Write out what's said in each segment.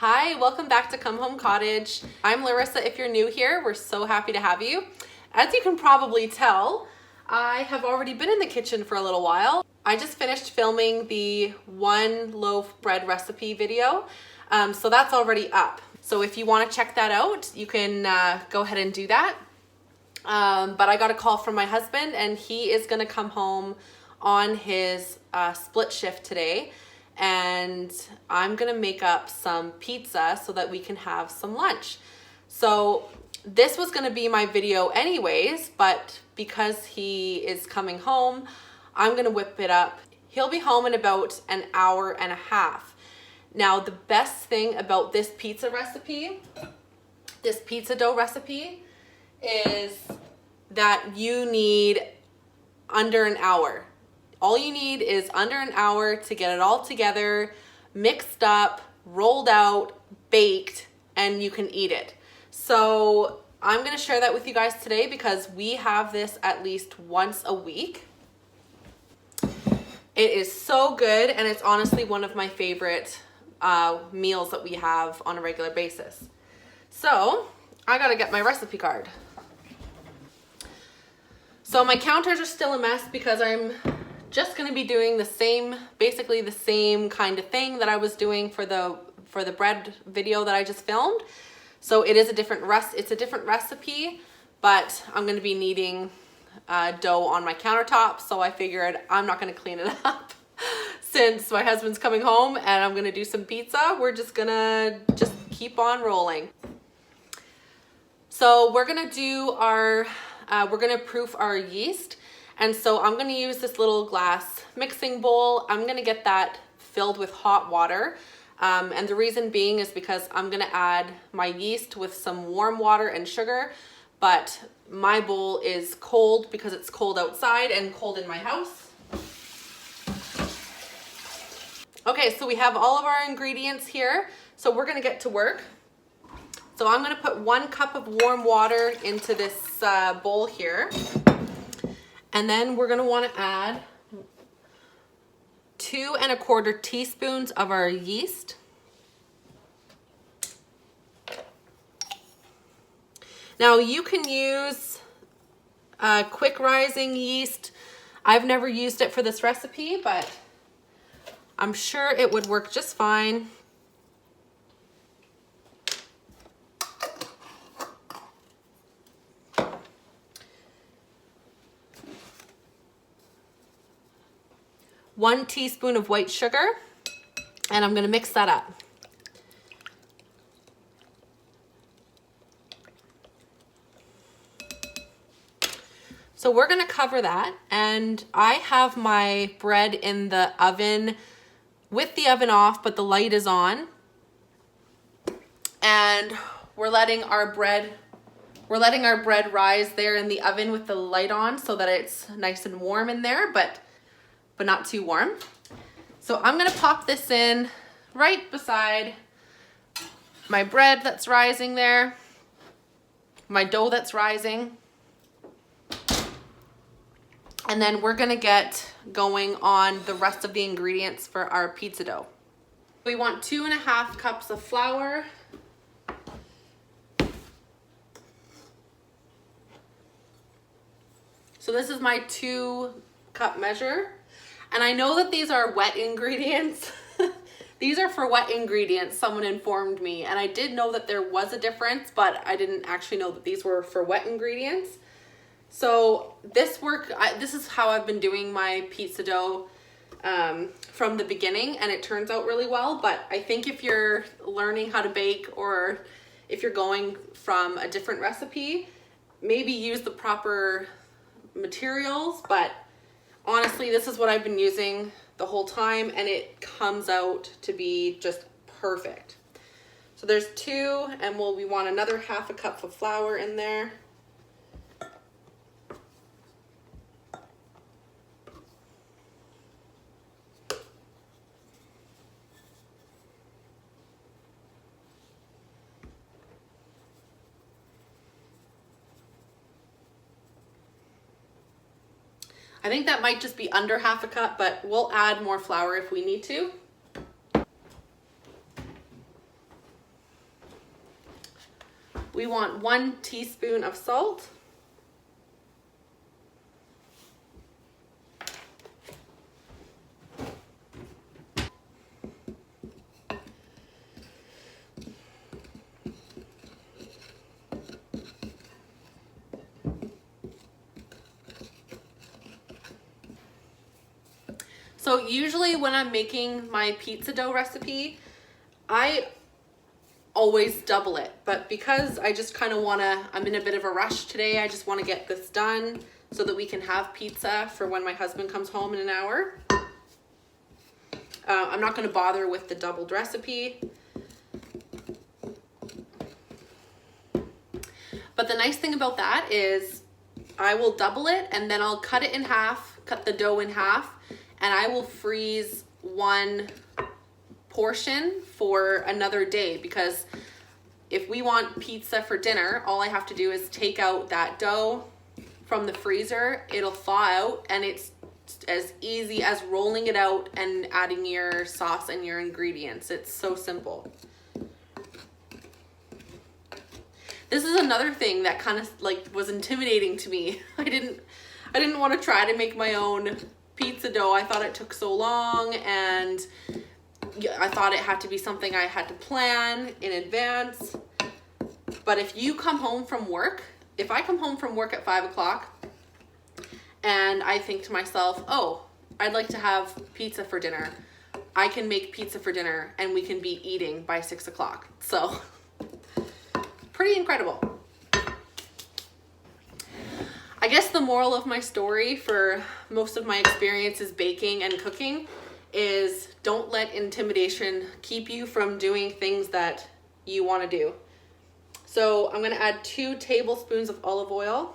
Hi, welcome back to Come Home Cottage. I'm Larissa. If you're new here, we're so happy to have you. As you can probably tell, I have already been in the kitchen for a little while. I just finished filming the 1 loaf bread recipe video, so that's already up. So if you want to check that out, you can go ahead and do that. But I got a call from my husband and he is going to come home on his split shift today. And I'm gonna make up some pizza so that we can have some lunch. So this was gonna be my video anyways, but because he is coming home, I'm gonna whip it up. He'll be home in about an hour and a half. Now, the best thing about this pizza recipe, this pizza dough recipe, is that you need under an hour. All you need is under an hour to get it all together, mixed up, rolled out, baked, and you can eat it. So I'm gonna share that with you guys today because we have this at least once a week. It is so good, and it's honestly one of my favorite meals that we have on a regular basis. So I gotta get my recipe card. So my counters are still a mess because I'm just going to be doing basically the same kind of thing that I was doing for the bread video that I just filmed. So it is a different recipe, but I'm going to be needing dough on my countertop. So I figured I'm not going to clean it up since my husband's coming home and I'm going to do some pizza. We're just going to keep on rolling. So we're going to do we're going to proof our yeast. And so I'm gonna use this little glass mixing bowl. I'm gonna get that filled with hot water. And the reason being is because I'm gonna add my yeast with some warm water and sugar, but my bowl is cold because it's cold outside and cold in my house. Okay, so we have all of our ingredients here. So we're gonna get to work. So I'm gonna put 1 cup of warm water into this bowl here. And then we're gonna wanna add 2 1/4 teaspoons of our yeast. Now you can use quick rising yeast. I've never used it for this recipe, but I'm sure it would work just fine. One teaspoon of white sugar, and I'm gonna mix that up. So we're gonna cover that, and I have my bread in the oven with the oven off, but the light is on. And we're letting our bread rise there in the oven with the light on so that it's nice and warm in there, but not too warm. So I'm gonna pop this in right beside my bread that's rising there, my dough that's rising. And then we're gonna get going on the rest of the ingredients for our pizza dough. We want 2 1/2 cups of flour. So this is my 2-cup measure. And I know that these are wet ingredients. These are for wet ingredients, someone informed me. And I did know that there was a difference, but I didn't actually know that these were for wet ingredients. So this is how I've been doing my pizza dough from the beginning, and it turns out really well. But I think if you're learning how to bake or if you're going from a different recipe, maybe use the proper materials, but honestly, this is what I've been using the whole time, and it comes out to be just perfect. So there's 2, and we want another 1/2 cup of flour in there. I think that might just be under 1/2 cup, but we'll add more flour if we need to. We want 1 teaspoon of salt. So usually when I'm making my pizza dough recipe, I always double it, but because I just kind of I'm in a bit of a rush today, I just want to get this done so that we can have pizza for when my husband comes home in an hour. I'm not going to bother with the doubled recipe. But the nice thing about that is I will double it and then I'll cut it in half, cut the dough in half, and I will freeze 1 portion for another day, because if we want pizza for dinner, all I have to do is take out that dough from the freezer. It'll thaw out and it's as easy as rolling it out and adding your sauce and your ingredients. It's so simple. This is another thing that kind of like was intimidating to me. I didn't want to try to make my own pizza dough. I thought it took so long, and I thought it had to be something I had to plan in advance. But if you come home from work, if I come home from work at 5 o'clock and I think to myself, oh, I'd like to have pizza for dinner, I can make pizza for dinner and we can be eating by 6 o'clock. So pretty incredible. I guess the moral of my story for most of my experiences baking and cooking is don't let intimidation keep you from doing things that you want to do. So I'm going to add 2 tablespoons of olive oil.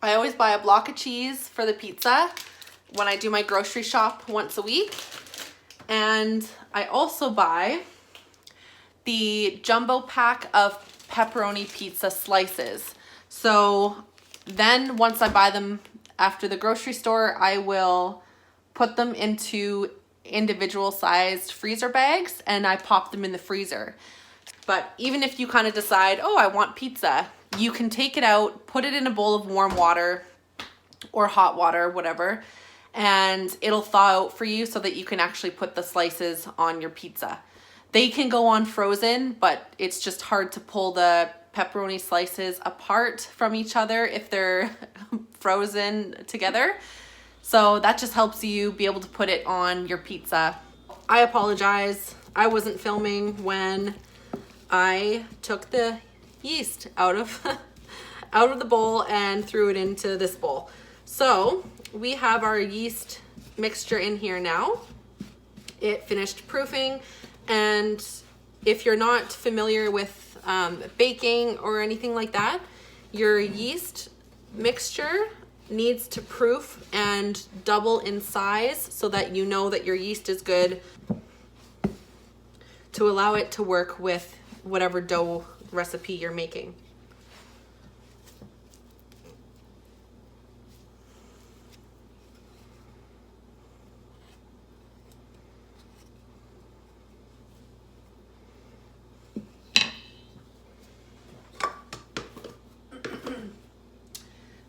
I always buy a block of cheese for the pizza when I do my grocery shop once a week. And I also buy the jumbo pack of pepperoni pizza slices. So then once I buy them after the grocery store, I will put them into individual sized freezer bags and I pop them in the freezer. But even if you kind of decide, oh, I want pizza, you can take it out, put it in a bowl of warm water or hot water, whatever, and it'll thaw out for you so that you can actually put the slices on your pizza. They can go on frozen, but it's just hard to pull the pepperoni slices apart from each other if they're frozen together. So that just helps you be able to put it on your pizza. I apologize. I wasn't filming when I took the yeast out of the bowl and threw it into this bowl. So we have our yeast mixture in here now. It finished proofing, and if you're not familiar with baking or anything like that, your yeast mixture needs to proof and double in size so that you know that your yeast is good to allow it to work with whatever dough recipe you're making.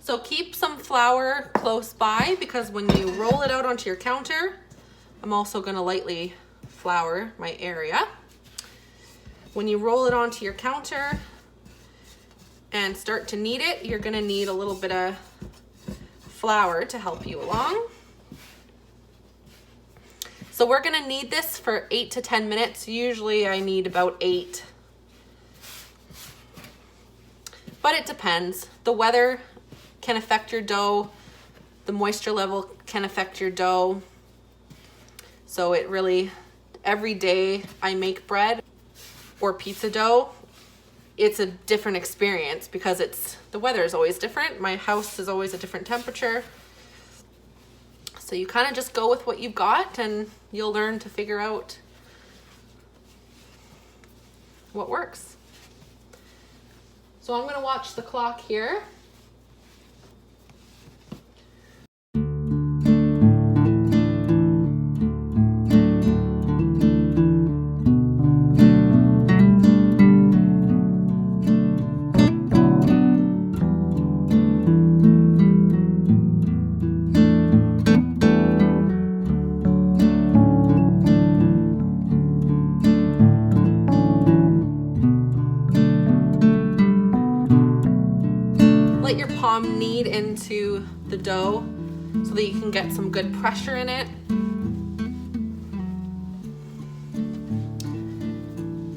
So keep some flour close by, because when you roll it out onto your counter, I'm also going to lightly flour my area. When you roll it onto your counter and start to knead it, you're going to need a little bit of flour to help you along. So we're going to knead this for 8 to 10 minutes. Usually I need about 8. But it depends. The weather can affect your dough. The moisture level can affect your dough. So it really, every day I make bread or pizza dough, it's a different experience because the weather is always different. My house is always a different temperature. So you kind of just go with what you've got and you'll learn to figure out what works. So I'm gonna watch the clock here. Let your palm knead into the dough so that you can get some good pressure in it.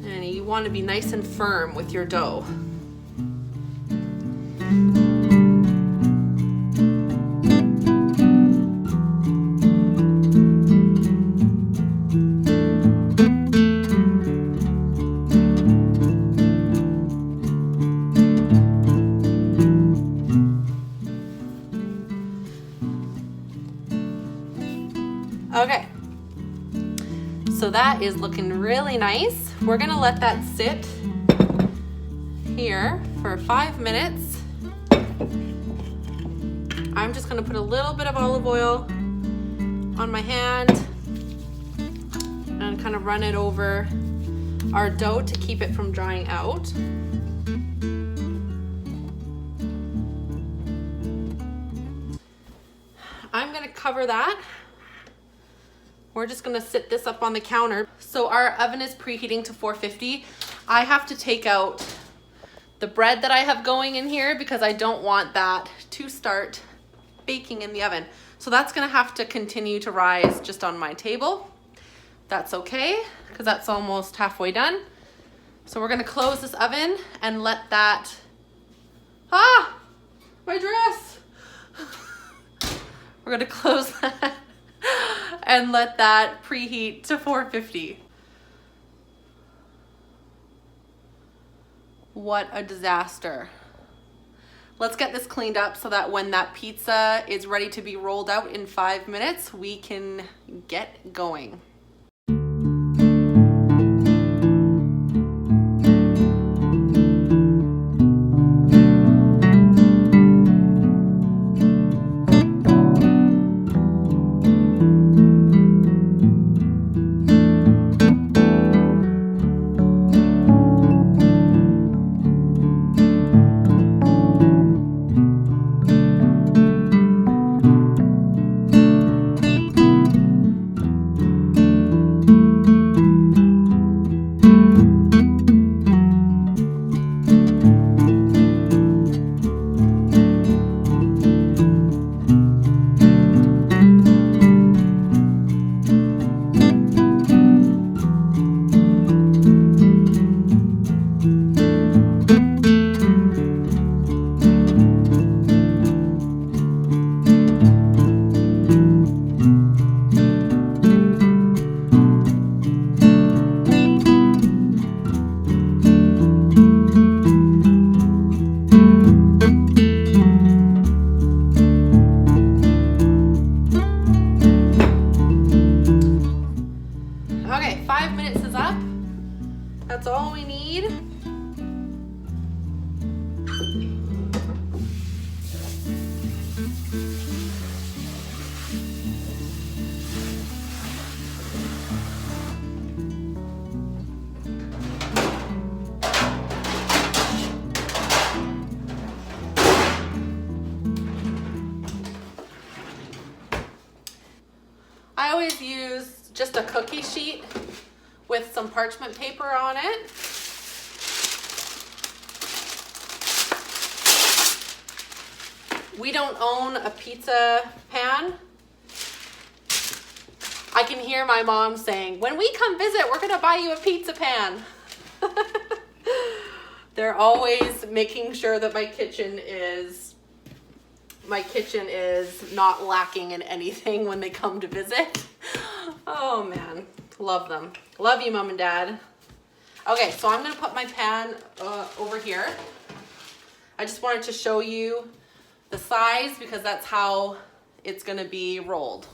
And you want to be nice and firm with your dough. Okay, so that is looking really nice. We're gonna let that sit here for 5 minutes. I'm just gonna put a little bit of olive oil on my hand and kind of run it over our dough to keep it from drying out. I'm gonna cover that. We're just gonna sit this up on the counter. So our oven is preheating to 450. I have to take out the bread that I have going in here because I don't want that to start baking in the oven. So that's gonna have to continue to rise just on my table. That's okay, because that's almost halfway done. So we're gonna close this oven and let that, my dress. We're gonna close that and let that preheat to 450. What a disaster. Let's get this cleaned up so that when that pizza is ready to be rolled out in 5 minutes, we can get going. Okay, 5 minutes is up. That's all we need. I always use just a cookie sheet with some parchment paper on it. We don't own a pizza pan. I can hear my mom saying, when we come visit, we're gonna buy you a pizza pan. They're always making sure that my kitchen is not lacking in anything when they come to visit. Oh man, love them. Love you, Mom and Dad. Okay, so I'm gonna put my pan over here. I just wanted to show you the size because that's how it's gonna be rolled.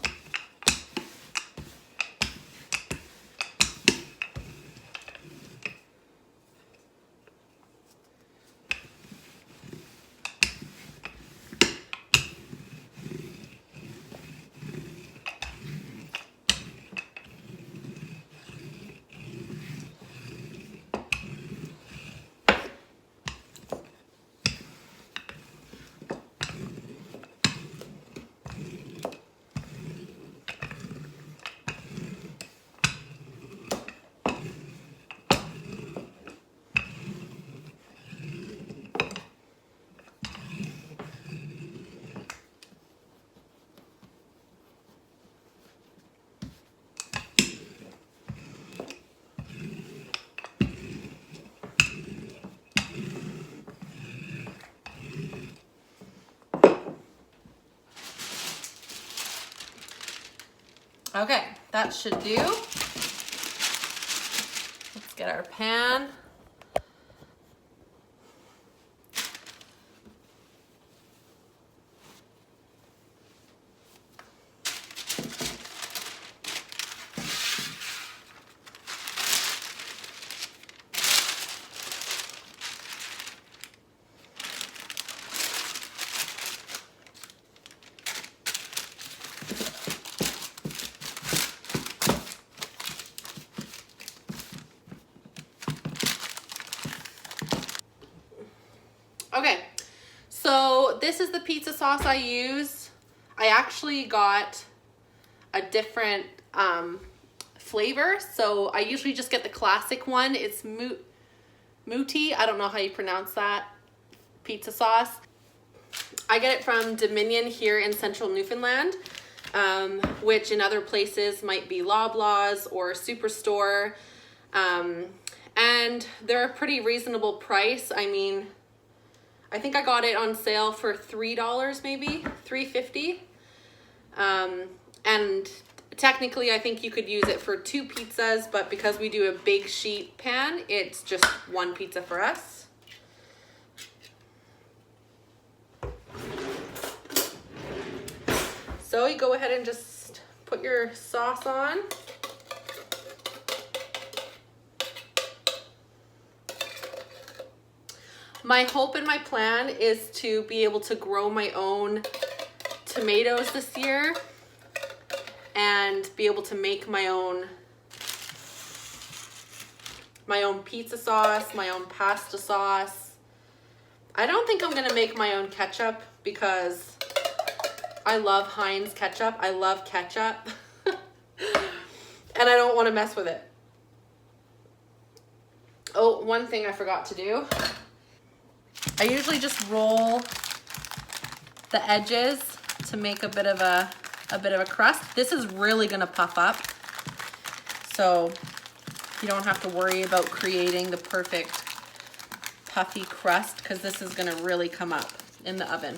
Okay, that should do. Let's get our pan. Okay, so this is the pizza sauce I use. I actually got a different flavor. So I usually just get the classic one. It's Muti. I don't know how you pronounce that pizza sauce. I get it from Dominion here in central Newfoundland, which in other places might be Loblaws or Superstore. And they're a pretty reasonable price. I mean, I think I got it on sale for $3 maybe, $3.50. And technically I think you could use it for 2 pizzas, but because we do a big sheet pan, it's just 1 pizza for us. So you go ahead and just put your sauce on. My hope and my plan is to be able to grow my own tomatoes this year and be able to make my own pizza sauce, my own pasta sauce. I don't think I'm gonna make my own ketchup because I love Heinz ketchup. I love ketchup and I don't want to mess with it. Oh, one thing I forgot to do. I usually just roll the edges to make a bit of a crust. This is really gonna puff up, so you don't have to worry about creating the perfect puffy crust because this is gonna really come up in the oven.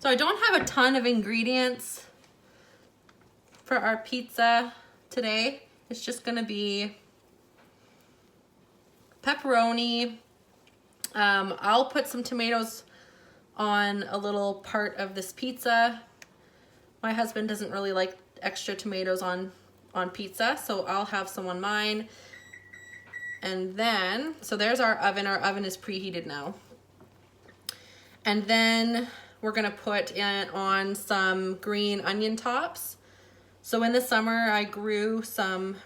So I don't have a ton of ingredients for our pizza today. It's just gonna be pepperoni. I'll put some tomatoes on a little part of this pizza. My husband doesn't really like extra tomatoes on pizza, so I'll have some on mine. And then, so there's our oven. Our oven is preheated now. And then we're gonna put on some green onion tops. So in the summer, I grew some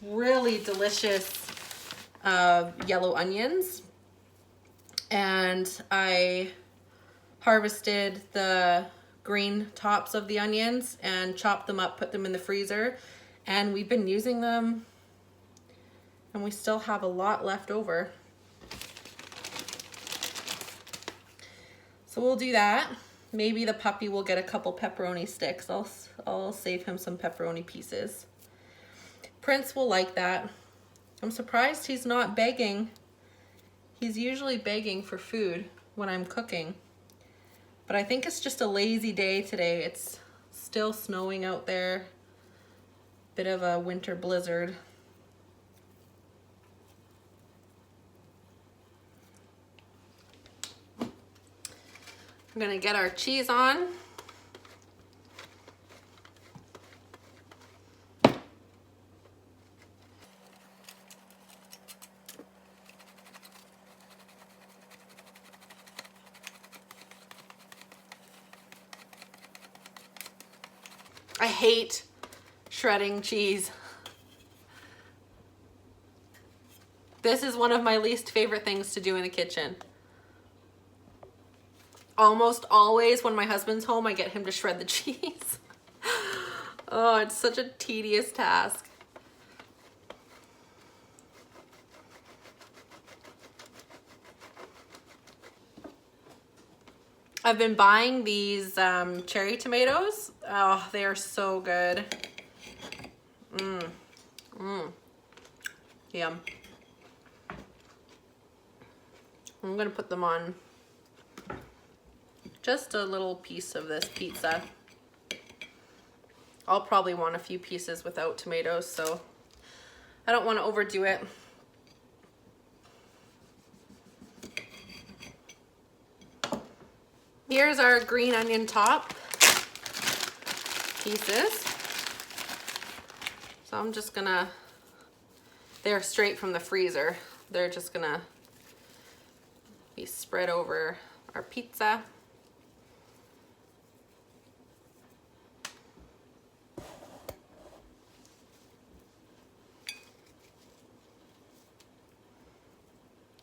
really delicious yellow onions, and I harvested the green tops of the onions and chopped them up, put them in the freezer, and we've been using them, and we still have a lot left over. So we'll do that. Maybe the puppy will get a couple pepperoni sticks. I'll save him some pepperoni pieces. Prince will like that. I'm surprised he's not begging. He's usually begging for food when I'm cooking. But I think it's just a lazy day today. It's still snowing out there. Bit of a winter blizzard. I'm gonna get our cheese on. I hate shredding cheese. This is one of my least favorite things to do in the kitchen. Almost always when my husband's home, I get him to shred the cheese. Oh, it's such a tedious task. I've been buying these cherry tomatoes. Oh, they are so good. Yum. I'm gonna put them on just a little piece of this pizza. I'll probably want a few pieces without tomatoes, so I don't want to overdo it. Here's our green onion top pieces. So I'm just gonna, they're straight from the freezer. They're just gonna be spread over our pizza.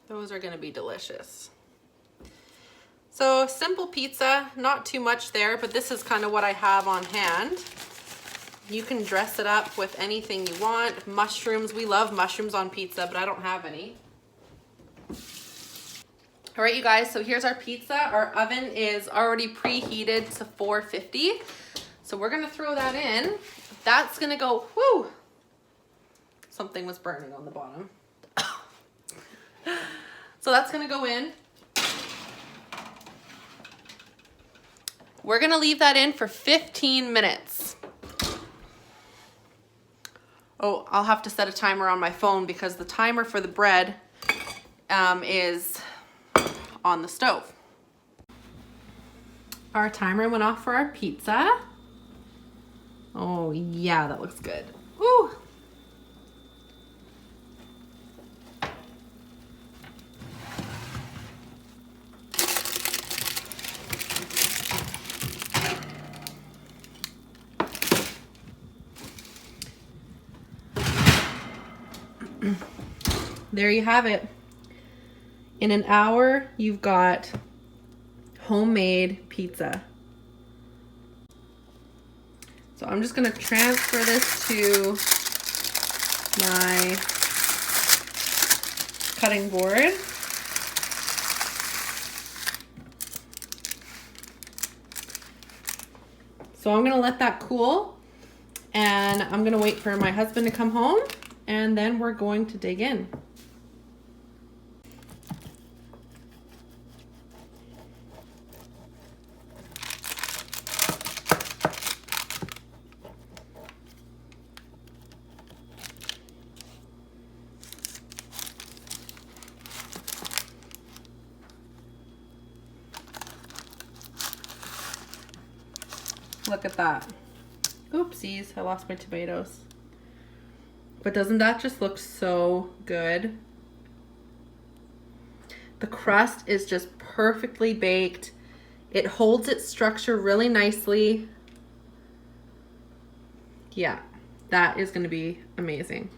Those are gonna be delicious. So simple pizza, not too much there, but this is kind of what I have on hand. You can dress it up with anything you want. Mushrooms, we love mushrooms on pizza, but I don't have any. All right, you guys, so here's our pizza. Our oven is already preheated to 450. So we're gonna throw that in. That's gonna go, whoo! Something was burning on the bottom. So that's gonna go in. We're gonna leave that in for 15 minutes. Oh, I'll have to set a timer on my phone because the timer for the bread is on the stove. Our timer went off for our pizza. Oh yeah, that looks good. Woo! There you have it. In an hour, you've got homemade pizza. So I'm just gonna transfer this to my cutting board. So I'm gonna let that cool, and I'm gonna wait for my husband to come home, and then we're going to dig in. Look at that. Oopsies, I lost my tomatoes. But doesn't that just look so good? The crust is just perfectly baked. It holds its structure really nicely. Yeah, that is gonna be amazing.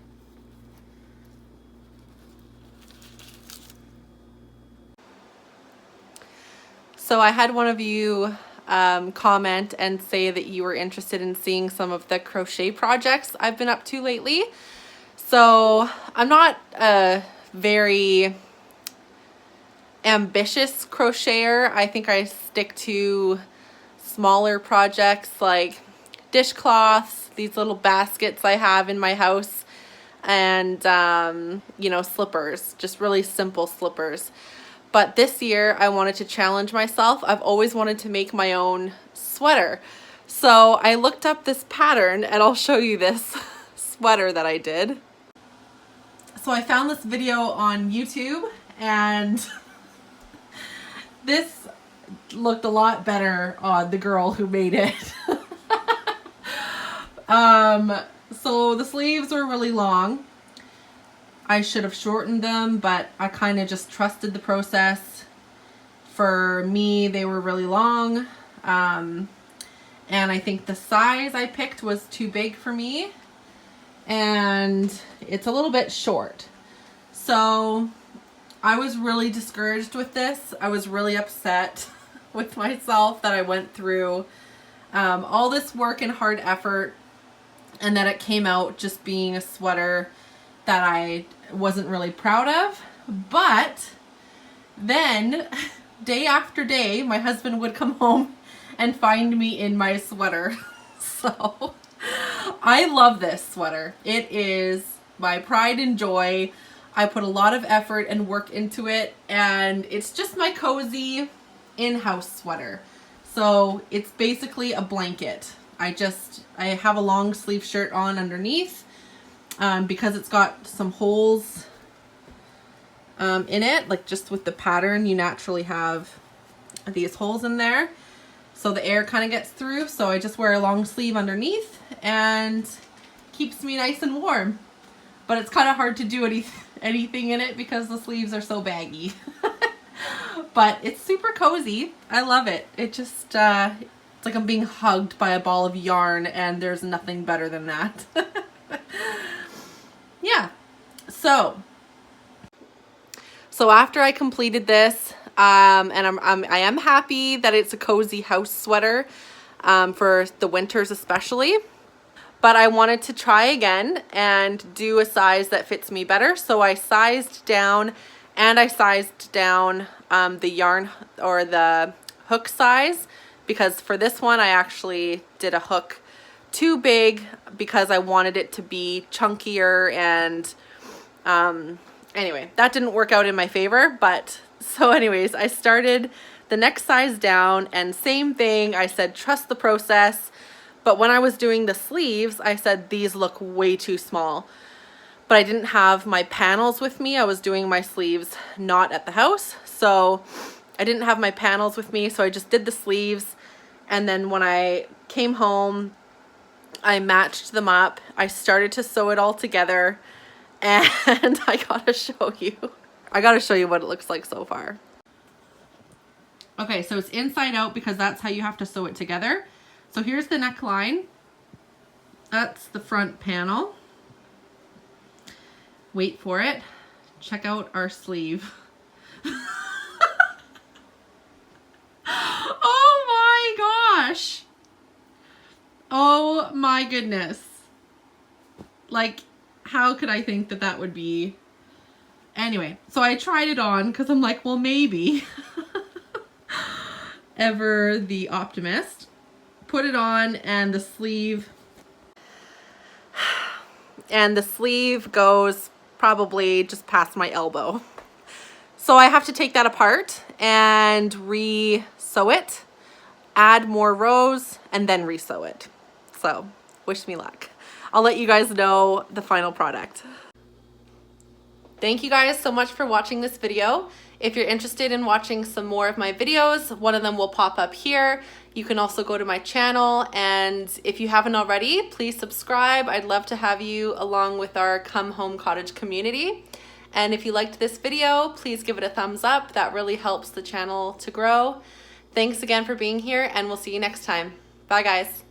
So I had one of you comment and say that you were interested in seeing some of the crochet projects I've been up to lately. So I'm not a very ambitious crocheter. I think I stick to smaller projects like dishcloths, these little baskets I have in my house. and, you know, slippers, just really simple slippers. But this year I wanted to challenge myself. I've always wanted to make my own sweater. So I looked up this pattern, and I'll show you this sweater that I did. So I found this video on YouTube, and this looked a lot better on the girl who made it. So the sleeves were really long. I should have shortened them, but I kind of just trusted the process. For me, they were really long. And I think the size I picked was too big for me. And it's a little bit short. So I was really discouraged with this. I was really upset with myself that I went through all this work and hard effort, and that it came out just being a sweater that I wasn't really proud of. But then day after day, my husband would come home and find me in my sweater. So I love this sweater. It is my pride and joy. I put a lot of effort and work into it, and it's just my cozy in-house sweater. So it's basically a blanket. I have a long sleeve shirt on underneath because it's got some holes in it, like just with the pattern you naturally have these holes in there, so the air kind of gets through. So I just wear a long sleeve underneath, and keeps me nice and warm. But it's kind of hard to do anything in it because the sleeves are so baggy. But it's super cozy. I love it. It just it's like I'm being hugged by a ball of yarn, and there's nothing better than that. Yeah. So after I completed this, and I am happy that it's a cozy house sweater for the winters especially. But I wanted to try again and do a size that fits me better. So I sized down, and I sized down the yarn or the hook size, because for this one I actually did a hook too big because I wanted it to be chunkier, and anyway, that didn't work out in my favor. But so anyways, I started the next size down, and same thing, I said trust the process. But when I was doing the sleeves, I said these look way too small. But I didn't have my panels with me. I was doing my sleeves not at the house, so I didn't have my panels with me, so I just did the sleeves. And then when I came home, I matched them up. I started to sew it all together, and I gotta show you what it looks like so far. Okay, so it's inside out because that's how you have to sew it together. So here's the neckline. That's the front panel. Wait for it. Check out our sleeve. Oh my gosh. Oh my goodness. Like, how could I think that that would be? Anyway, so I tried it on because I'm like, well, maybe. Ever the optimist. Put it on, and the sleeve goes probably just past my elbow. So I have to take that apart and re-sew it, add more rows, and then re-sew it. So wish me luck. I'll let you guys know the final product. Thank you guys so much for watching this video. If you're interested in watching some more of my videos, one of them will pop up here. You can also go to my channel, and if you haven't already, please subscribe. I'd love to have you along with our Come Home Cottage community. And if you liked this video, please give it a thumbs up. That really helps the channel to grow. Thanks again for being here, and we'll see you next time. Bye guys.